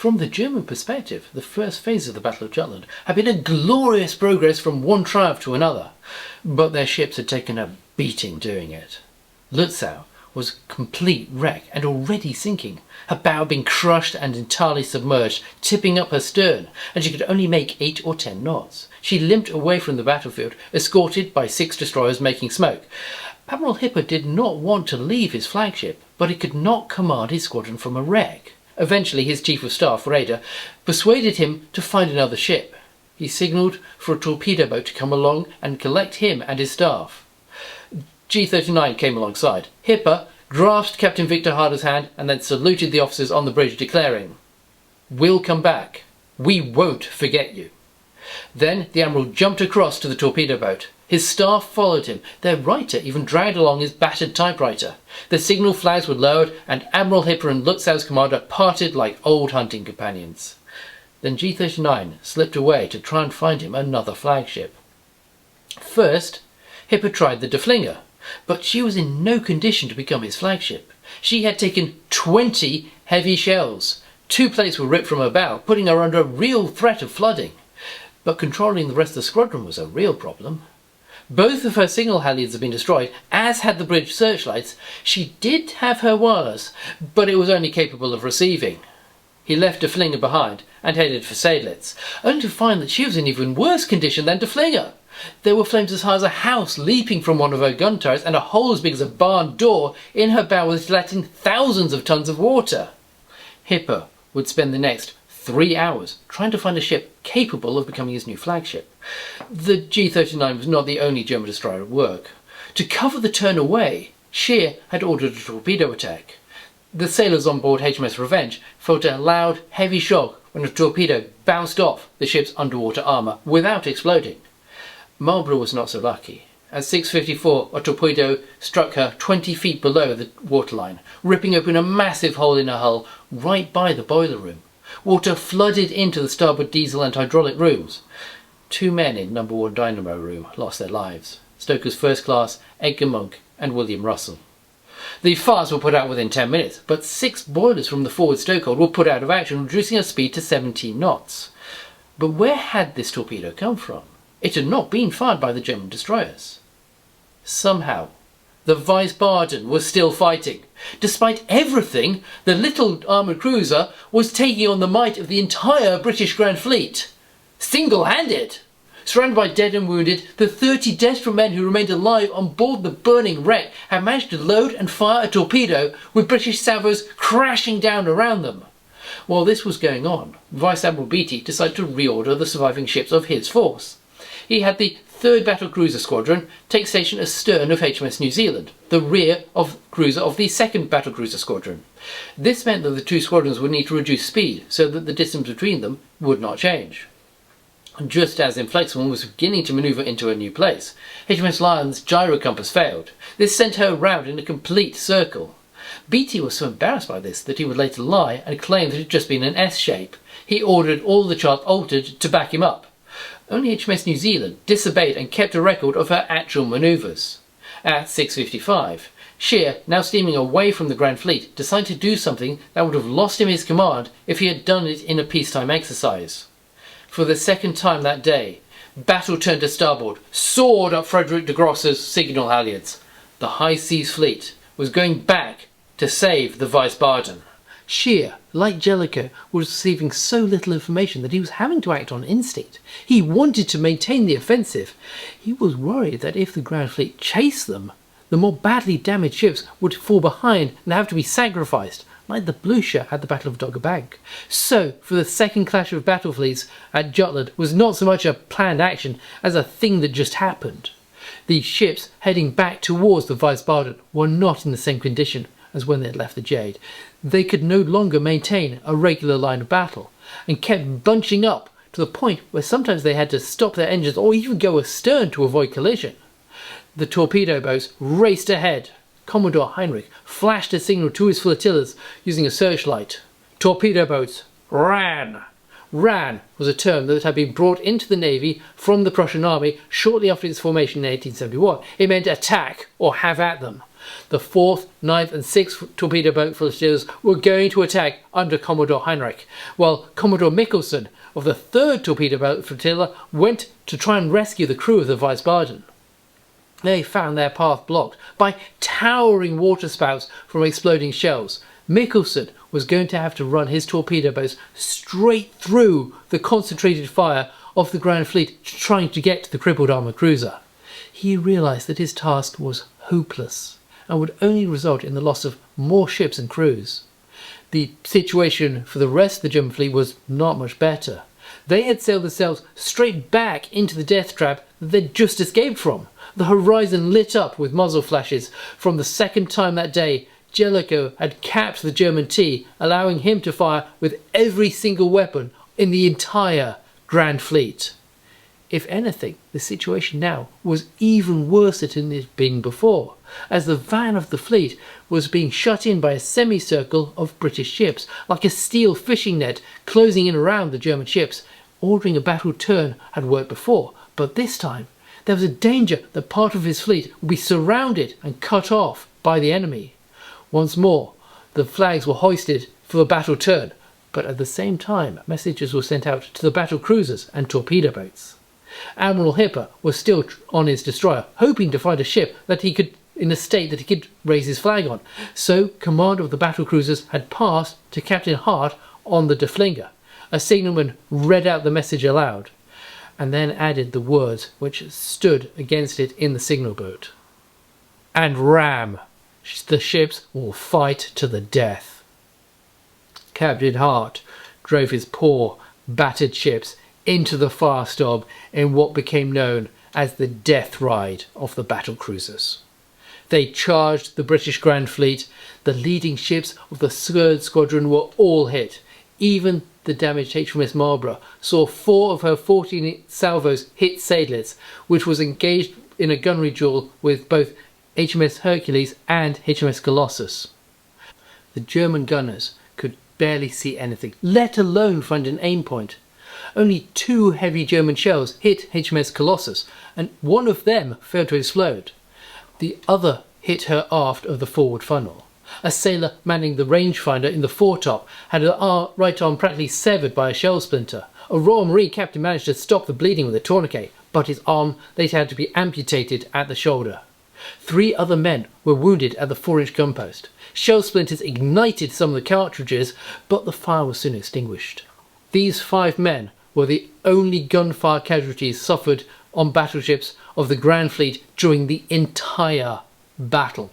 From the German perspective, the first phase of the Battle of Jutland had been a glorious progress from one triumph to another, but their ships had taken a beating doing it. Lutzow was a complete wreck and already sinking. Her bow had been crushed and entirely submerged, tipping up her stern, and she could only make 8 or 10 knots. She limped away from the battlefield, escorted by 6 destroyers making smoke. Admiral Hipper did not want to leave his flagship, but he could not command his squadron from a wreck. Eventually his chief of staff, Raeder, persuaded him to find another ship. He signalled for a torpedo boat to come along and collect him and his staff. G-39 came alongside. Hipper grasped Captain Victor Harder's hand and then saluted the officers on the bridge, declaring, "We'll come back. We won't forget you." Then the Admiral jumped across to the torpedo boat. His staff followed him. Their writer even dragged along his battered typewriter. The signal flags were lowered and Admiral Hipper and Lutzow's commander parted like old hunting companions. Then G-39 slipped away to try and find him another flagship. First, Hipper tried the Deflinger, but she was in no condition to become his flagship. She had taken 20 heavy shells. 2 plates were ripped from her bow, putting her under a real threat of flooding. But controlling the rest of the squadron was a real problem. Both of her signal halyards had been destroyed, as had the bridge searchlights. She did have her wireless, but it was only capable of receiving. He left Deflinger behind and headed for Seydlitz, only to find that she was in even worse condition than Deflinger. There were flames as high as a house leaping from one of her gun turrets, and a hole as big as a barn door in her bow was letting thousands of tons of water. Hipper would spend the next 3 hours trying to find a ship capable of becoming his new flagship. The G-39 was not the only German destroyer at work. To cover the turn away, Scheer had ordered a torpedo attack. The sailors on board HMS Revenge felt a loud, heavy shock when a torpedo bounced off the ship's underwater armour without exploding. Marlborough was not so lucky. At 6:54, a torpedo struck her 20 feet below the waterline, ripping open a massive hole in her hull right by the boiler room. Water flooded into the starboard diesel and hydraulic rooms. 2 men in number 1 dynamo room lost their lives. Stokers First Class, Edgar Monk and William Russell. The fires were put out within 10 minutes, but 6 boilers from the forward stokehold were put out of action, reducing her speed to 17 knots. But where had this torpedo come from? It had not been fired by the German destroyers. Somehow, the Vice Baden was still fighting. Despite everything, the little armoured cruiser was taking on the might of the entire British Grand Fleet. Single-handed! Surrounded by dead and wounded, the 30 desperate men who remained alive on board the burning wreck had managed to load and fire a torpedo with British salvos crashing down around them. While this was going on, Vice Admiral Beatty decided to reorder the surviving ships of his force. He had the 3rd Battlecruiser Squadron take station astern of HMS New Zealand, the rear of cruiser of the 2nd Battlecruiser Squadron. This meant that the 2 squadrons would need to reduce speed so that the distance between them would not change. Just as Inflexible was beginning to manoeuvre into a new place, HMS Lion's gyro compass failed. This sent her round in a complete circle. Beatty was so embarrassed by this that he would later lie and claim that it had just been an S-shape. He ordered all the charts altered to back him up. Only HMS New Zealand disobeyed and kept a record of her actual manoeuvres. At 6:55, Scheer, now steaming away from the Grand Fleet, decided to do something that would have lost him his command if he had done it in a peacetime exercise. For the 2nd time that day, battle turned to starboard, soared up Frederick de Grosse's signal halyards. The High Seas Fleet was going back to save the Vice Baden. Scheer, like Jellicoe, was receiving so little information that he was having to act on instinct. He wanted to maintain the offensive. He was worried that if the Grand Fleet chased them, the more badly damaged ships would fall behind and have to be sacrificed, like the Blucher at the Battle of Dogger Bank. So, for the second clash of battle fleets at Jutland was not so much a planned action as a thing that just happened. The ships heading back towards the Vice Baden were not in the same condition as when they had left the Jade. They could no longer maintain a regular line of battle, and kept bunching up to the point where sometimes they had to stop their engines or even go astern to avoid collision. The torpedo boats raced ahead. Commodore Heinrich flashed a signal to his flotillas using a searchlight. Torpedo boats ran. Ran was a term that had been brought into the Navy from the Prussian Army shortly after its formation in 1871. It meant attack or have at them. The 4th, 9th and 6th torpedo boat flotillas were going to attack under Commodore Heinrich, while Commodore Michelson of the 3rd torpedo boat flotilla went to try and rescue the crew of the Wiesbaden. They found their path blocked by towering waterspouts from exploding shells. Michelson was going to have to run his torpedo boats straight through the concentrated fire of the Grand Fleet trying to get to the crippled armoured cruiser. He realised that his task was hopeless and would only result in the loss of more ships and crews. The situation for the rest of the German fleet was not much better. They had sailed themselves straight back into the death trap that they'd just escaped from. The horizon lit up with muzzle flashes from the second time that day Jellicoe had capped the German T, allowing him to fire with every single weapon in the entire Grand Fleet. If anything, the situation now was even worse than it had been before, as the van of the fleet was being shut in by a semicircle of British ships, like a steel fishing net closing in around the German ships. Ordering a battle turn had worked before, but this time there was a danger that part of his fleet would be surrounded and cut off by the enemy. Once more, the flags were hoisted for the battle turn, but at the same time messages were sent out to the battle cruisers and torpedo boats. Admiral Hipper was still on his destroyer, hoping to find a ship that he could, in a state that he could raise his flag on. So command of the battle cruisers had passed to Captain Hart on the Deflinger. A signalman read out the message aloud, and then added the words which stood against it in the signal boat. "And ram! The ships will fight to the death." Captain Hart drove his poor, battered ships into the firestorm in what became known as the death ride of the battle cruisers. They charged the British Grand Fleet. The leading ships of the 3rd Squadron were all hit. Even the damaged HMS Marlborough saw 4 of her 14 salvos hit sailets, which was engaged in a gunnery duel with both HMS Hercules and HMS Colossus. The German gunners could barely see anything, let alone find an aim point. Only 2 heavy German shells hit HMS Colossus, and one of them failed to explode. The other hit her aft of the forward funnel. A sailor manning the rangefinder in the foretop had her right arm practically severed by a shell splinter. A Royal Marine captain managed to stop the bleeding with a tourniquet, but his arm later had to be amputated at the shoulder. 3 other men were wounded at the 4-inch gunpost. Shell splinters ignited some of the cartridges, but the fire was soon extinguished. These 5 men were the only gunfire casualties suffered on battleships of the Grand Fleet during the entire battle.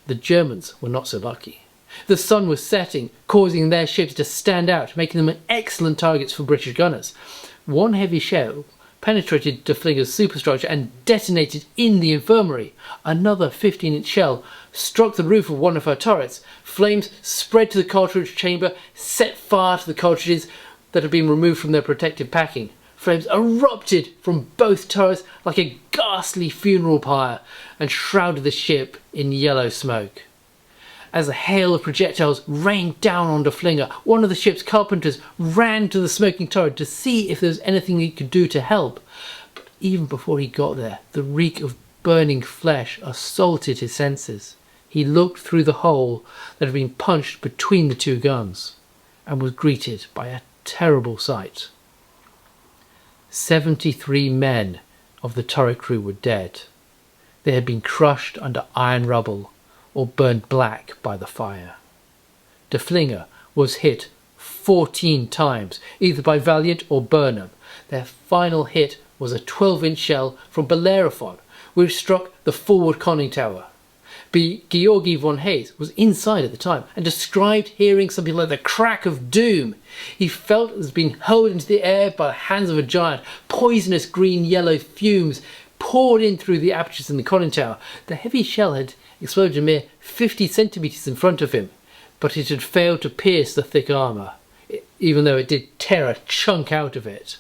The Germans were not so lucky. The sun was setting, causing their ships to stand out, making them excellent targets for British gunners. One heavy shell penetrated Deflinger's superstructure and detonated in the infirmary. Another 15-inch shell struck the roof of one of her turrets. Flames spread to the cartridge chamber, set fire to the cartridges that had been removed from their protective packing. Flames erupted from both turrets like a ghastly funeral pyre and shrouded the ship in yellow smoke. As a hail of projectiles rained down on Deflinger, one of the ship's carpenters ran to the smoking turret to see if there was anything he could do to help. But even before he got there, the reek of burning flesh assaulted his senses. He looked through the hole that had been punched between the 2 guns and was greeted by a terrible sight. 73 men of the turret crew were dead. They had been crushed under iron rubble or burned black by the fire. Deflinger was hit 14 times, either by Valiant or Burnham. Their final hit was a 12-inch shell from Bellerophon, which struck the forward conning tower. Georgi von Hayes was inside at the time and described hearing something like the crack of doom. He felt it was being hurled into the air by the hands of a giant. Poisonous green-yellow fumes poured in through the apertures in the conning tower. The heavy shell had exploded a mere 50 centimetres in front of him, but it had failed to pierce the thick armour, even though it did tear a chunk out of it.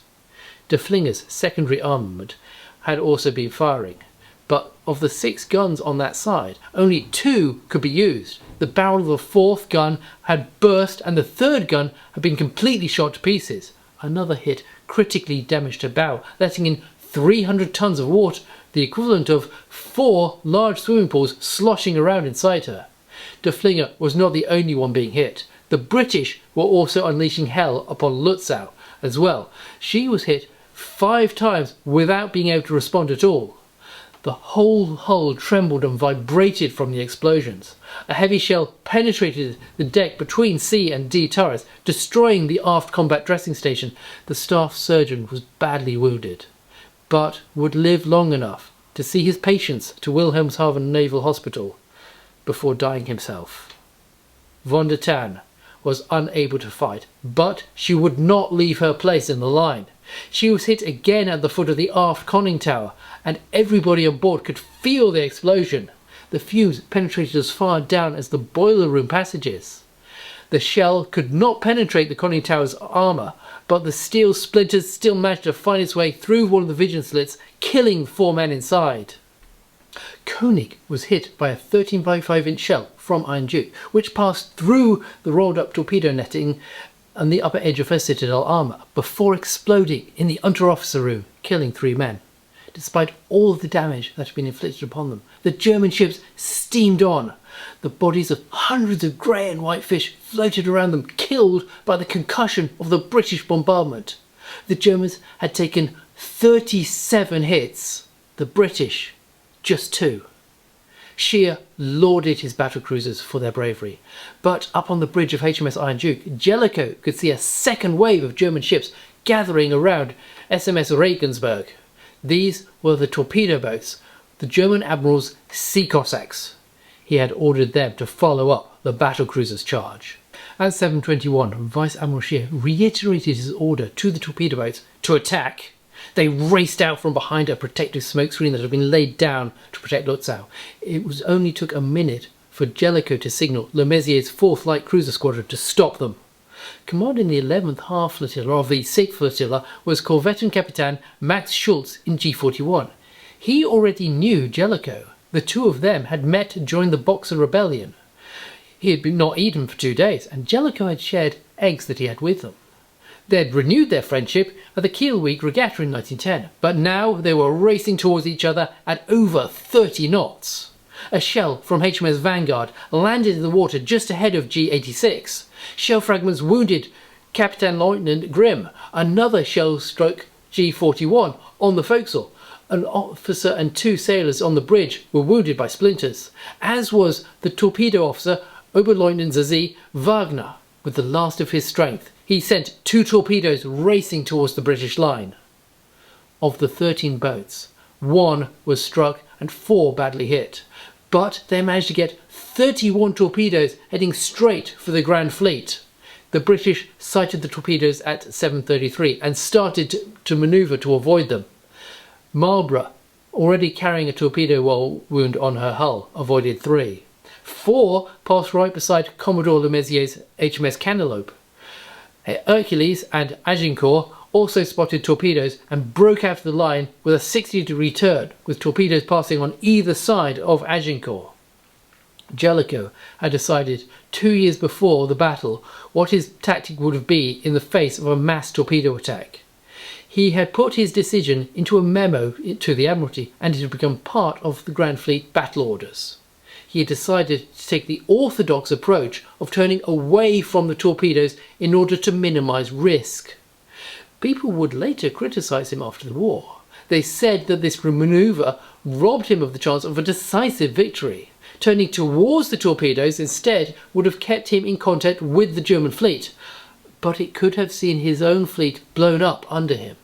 Deflinger's secondary armament had also been firing, but of the 6 guns on that side, only 2 could be used. The barrel of the 4th gun had burst and the 3rd gun had been completely shot to pieces. Another hit critically damaged her bow, letting in 300 tons of water. the equivalent of 4 large swimming pools sloshing around inside her. De Flinger was not the only one being hit. The British were also unleashing hell upon Lutzow as well. She was hit 5 times without being able to respond at all. The whole hull trembled and vibrated from the explosions. A heavy shell penetrated the deck between C and D turrets, destroying the aft combat dressing station. The staff surgeon was badly wounded, but would live long enough to see his patients to Wilhelmshaven Naval Hospital before dying himself. Von der Tann was unable to fight, but she would not leave her place in the line. She was hit again at the foot of the aft conning tower, and everybody on board could feel the explosion. The fumes penetrated as far down as the boiler room passages. The shell could not penetrate the conning tower's armour, but the steel splinters still managed to find its way through one of the vision slits, killing 4 men inside. Koenig was hit by a 13.5-inch shell from Iron Duke, which passed through the rolled-up torpedo netting and the upper edge of her citadel armour before exploding in the under-officer room, killing 3 men. Despite all of the damage that had been inflicted upon them, the German ships steamed on. The bodies of hundreds of grey and white fish floated around them, killed by the concussion of the British bombardment. The Germans had taken 37 hits, the British just 2. Scheer lauded his battlecruisers for their bravery, but up on the bridge of HMS Iron Duke, Jellicoe could see a second wave of German ships gathering around SMS Regensburg. These were the torpedo boats, the German admiral's Sea Cossacks. He had ordered them to follow up the battlecruisers' charge. At 7:21, Vice Admiral Scheer reiterated his order to the torpedo boats to attack. They raced out from behind a protective smoke screen that had been laid down to protect Lutzow. It only took a minute for Jellicoe to signal Le Messier's 4th Light Cruiser Squadron to stop them. Commanding the 11th Half Flotilla of the 6th Flotilla was Korvettenkapitan Max Schultz in G41. He already knew Jellicoe. The 2 of them had met during the Boxer Rebellion. He had been not eaten for 2 days, and Jellicoe had shared eggs that he had with them. They had renewed their friendship at the Kiel Week Regatta in 1910, but now they were racing towards each other at over 30 knots. A shell from HMS Vanguard landed in the water just ahead of G86. Shell fragments wounded Captain Lieutenant Grimm. Another shell struck G41 on the forecastle. An officer and 2 sailors on the bridge were wounded by splinters, as was the torpedo officer Oberleutnant Zazie Wagner. With the last of his strength, he sent 2 torpedoes racing towards the British line. Of the 13 boats, 1 was struck and 4 badly hit, but they managed to get 31 torpedoes heading straight for the Grand Fleet. The British sighted the torpedoes at 7:33 and started to manoeuvre to avoid them. Marlborough, already carrying a torpedo wound on her hull, avoided 3. 4 passed right beside Commodore Le Messier's HMS Cantaloupe. Hercules and Agincourt also spotted torpedoes and broke out of the line with a 60-degree turn, with torpedoes passing on either side of Agincourt. Jellicoe had decided 2 years before the battle what his tactic would be in the face of a mass torpedo attack. He had put his decision into a memo to the Admiralty, and it had become part of the Grand Fleet battle orders. He had decided to take the orthodox approach of turning away from the torpedoes in order to minimise risk. People would later criticise him after the war. They said that this manoeuvre robbed him of the chance of a decisive victory. Turning towards the torpedoes instead would have kept him in contact with the German fleet, but it could have seen his own fleet blown up under him.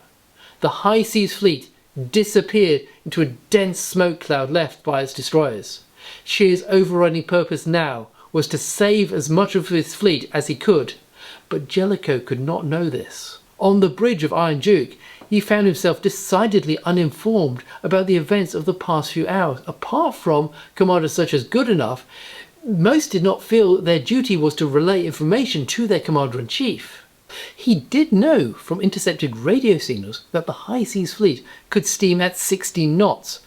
The High Seas Fleet disappeared into a dense smoke cloud left by its destroyers. Scheer's overriding purpose now was to save as much of his fleet as he could, but Jellicoe could not know this. On the bridge of Iron Duke, he found himself decidedly uninformed about the events of the past few hours. Apart from commanders such as Goodenough, most did not feel their duty was to relay information to their commander-in-chief. He did know from intercepted radio signals that the High Seas Fleet could steam at 16 knots,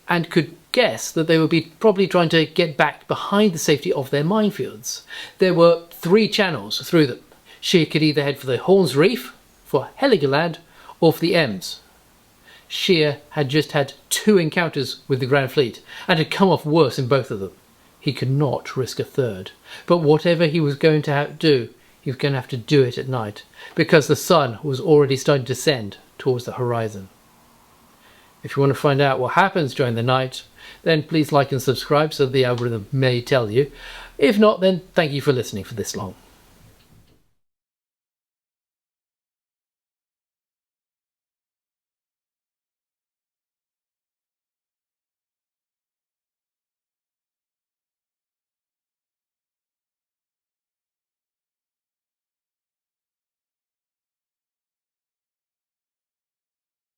and could guess that they would be probably trying to get back behind the safety of their minefields. There were 3 channels through them. Scheer could either head for the Horns Reef, for Heligoland, or for the Ems. Scheer had just had 2 encounters with the Grand Fleet and had come off worse in both of them. He could not risk a third. But whatever he was going to do, he was going to have to do it at night, because the sun was already starting to descend towards the horizon. If you want to find out what happens during the night, then please like and subscribe so the algorithm may tell you. If not, then thank you for listening for this long.